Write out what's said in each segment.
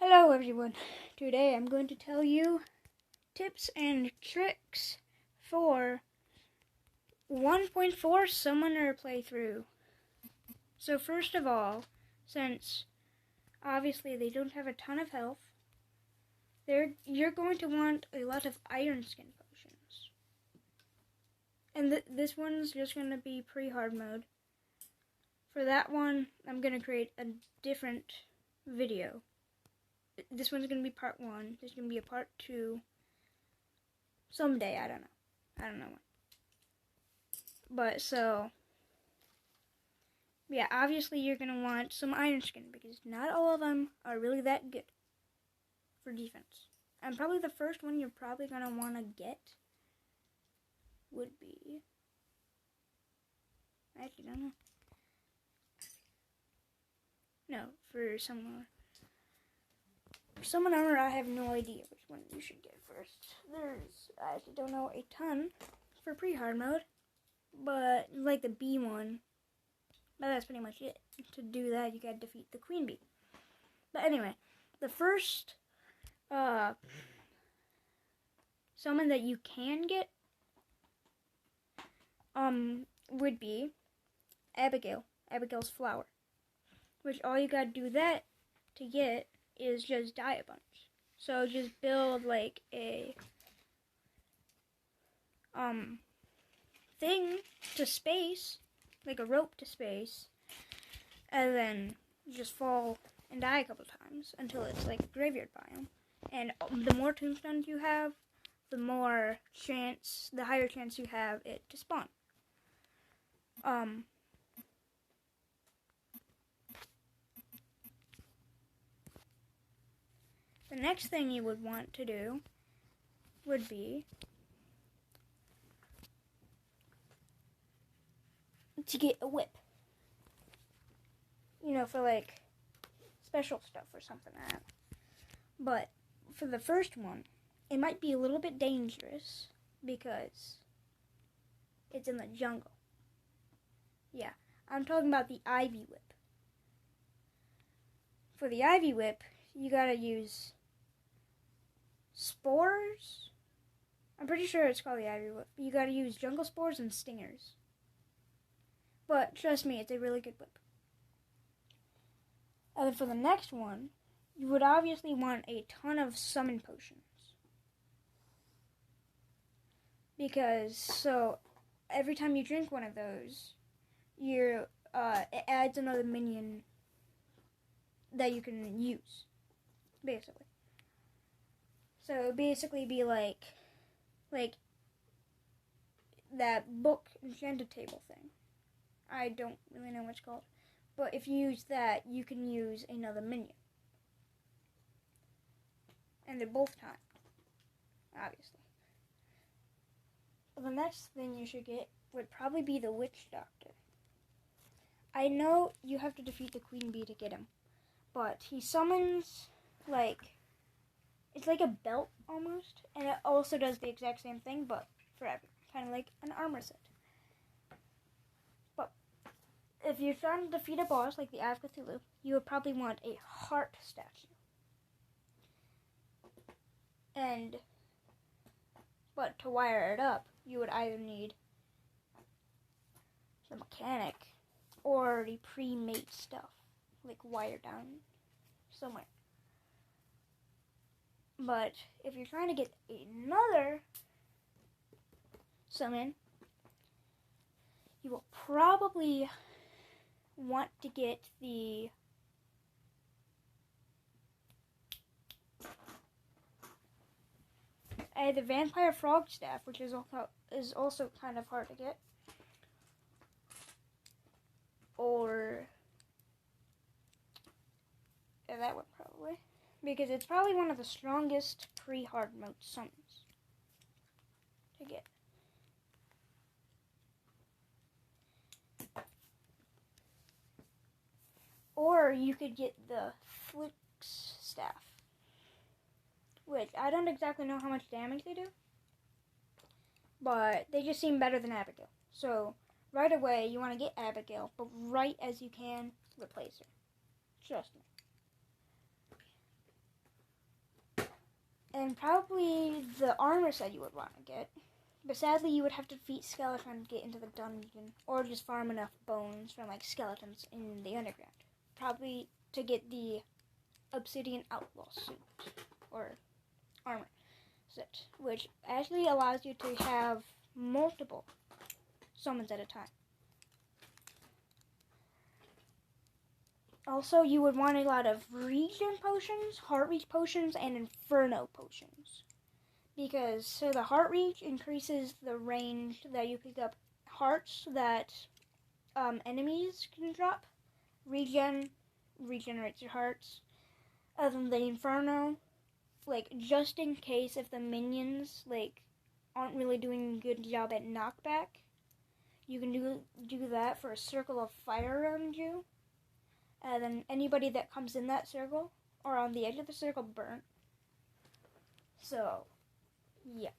Hello everyone, today I'm going to tell you tips and tricks for 1.4 Summoner playthrough. So first of all, since obviously they don't have a ton of health, you're going to want a lot of Iron Skin potions. And this one's just going to be pre-hard mode. For that one, I'm going to create a different video. This one's going to be part 1. There's going to be a part 2 someday. I don't know when. But so, yeah, obviously you're going to want some Iron Skin because not all of them are really that good for defense. And probably the first one you're probably going to want to get would be, I actually don't know. No, for someone armor, I have no idea which one you should get first. I actually don't know a ton for pre-hard mode, but like the bee one, but that's pretty much it. To do that, you gotta defeat the queen bee. But anyway, the first summon that you can get would be Abigail's flower, which all you gotta do that to get is just die a bunch. So just build like a thing to space, like a rope to space, and then just fall and die a couple times until it's like a graveyard biome. And the more tombstones you have, the higher chance you have it to spawn. The next thing you would want to do would be to get a whip. You know, for like special stuff or something like that. But for the first one, it might be a little bit dangerous because it's in the jungle. Yeah, I'm talking about the Ivy Whip. For the Ivy Whip, you gotta use spores. I'm pretty sure it's called the Ivy Whip. You gotta use jungle spores and stingers. But trust me, it's a really good whip. And then for the next one, you would obviously want a ton of summon potions. Because, so, every time you drink one of those, it adds another minion that you can use, basically. So it would basically be like that book enchanted table thing. I don't really know what it's called. But if you use that, you can use another minion. And they're both timed, obviously. Well, the next thing you should get would probably be the Witch Doctor. I know you have to defeat the Queen Bee to get him, but he summons, it's like a belt almost, and it also does the exact same thing, but for everyone, kind of like an armor set. But if you're trying to defeat a boss like the Eye of Cthulhu, you would probably want a heart statue. But to wire it up, you would either need the mechanic or the pre-made stuff, like wired down somewhere. But if you're trying to get another summon, you will probably want to get the Vampire Frog Staff, which is also kind of hard to get. Or that one probably. Because it's probably one of the strongest pre-hard mode summons to get. Or you could get the Flux Staff, which I don't exactly know how much damage they do, but they just seem better than Abigail. So right away you want to get Abigail, but right as you can, replace her. Trust me. then probably the armor set you would want to get. But sadly, you would have to defeat skeletons to get into the dungeon, or just farm enough bones from like skeletons in the underground. Probably to get the obsidian outlaw suit or armor set, which actually allows you to have multiple summons at a time. Also, you would want a lot of regen potions, heart reach potions, and inferno potions. Because so the heart reach increases the range that you pick up hearts that enemies can drop. Regen regenerates your hearts. The inferno, like just in case if the minions like aren't really doing a good job at knockback, you can do that for a circle of fire around you. And then anybody that comes in that circle or on the edge of the circle burn. So, yeah.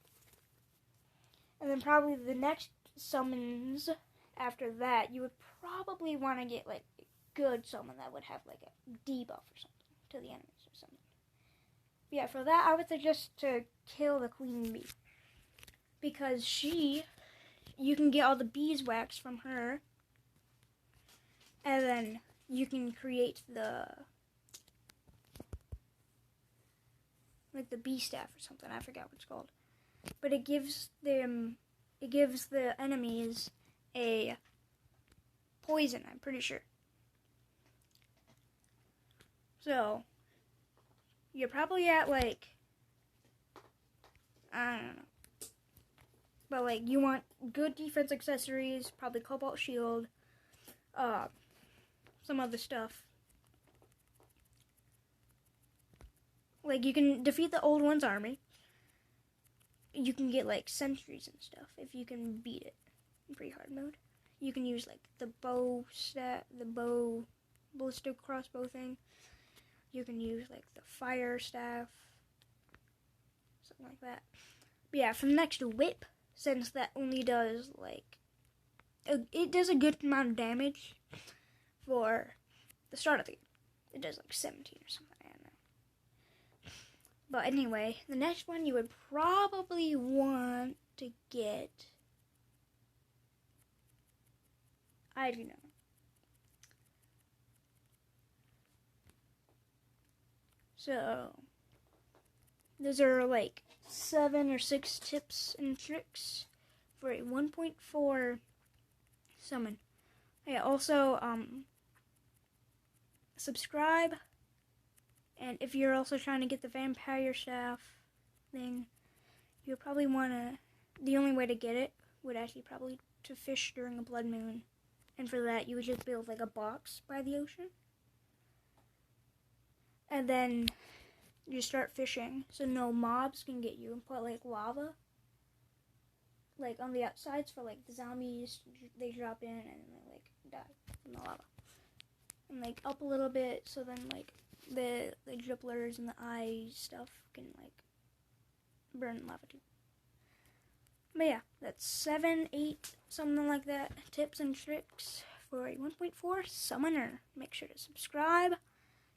And then probably the next summons after that, you would probably want to get like a good summon that would have like a debuff or something to the enemies or something. But yeah, for that I would suggest to kill the queen bee. Because you can get all the beeswax from her. And then you can create the bee staff or something. I forgot what it's called. But it gives the enemies a poison, I'm pretty sure. So, you're probably at like, I don't know. But like, you want good defense accessories, probably cobalt shield, some other stuff. Like, you can defeat the old one's army. You can get like sentries and stuff if you can beat it in pretty hard mode. You can use like the ballistic crossbow thing. You can use like the fire staff, something like that. But yeah, for the next whip, since that only does like, it does a good amount of damage for the start of the game. It does like 17 or something, I don't know. But anyway, the next one you would probably want to get, I don't know. So, those are like 7 or 6 tips and tricks for a 1.4 summon. Yeah, also, subscribe, and if you're also trying to get the vampire staff thing, you'll probably want to, the only way to get it would actually probably to fish during a blood moon, and for that you would just build like a box by the ocean, and then you start fishing so no mobs can get you, and put like lava like on the outsides for like the zombies. They drop in and they like die from the lava, and like up a little bit so then like the dripplers and the eye stuff can like burn lava too. But yeah, that's 7, 8, something like that, tips and tricks for a 1.4 summoner. Make sure to subscribe,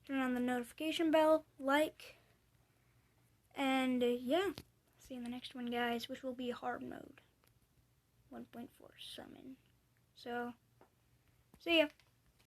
turn on the notification bell, like, and yeah, see you in the next one, guys, which will be hard mode, 1.4 summon. So, see ya.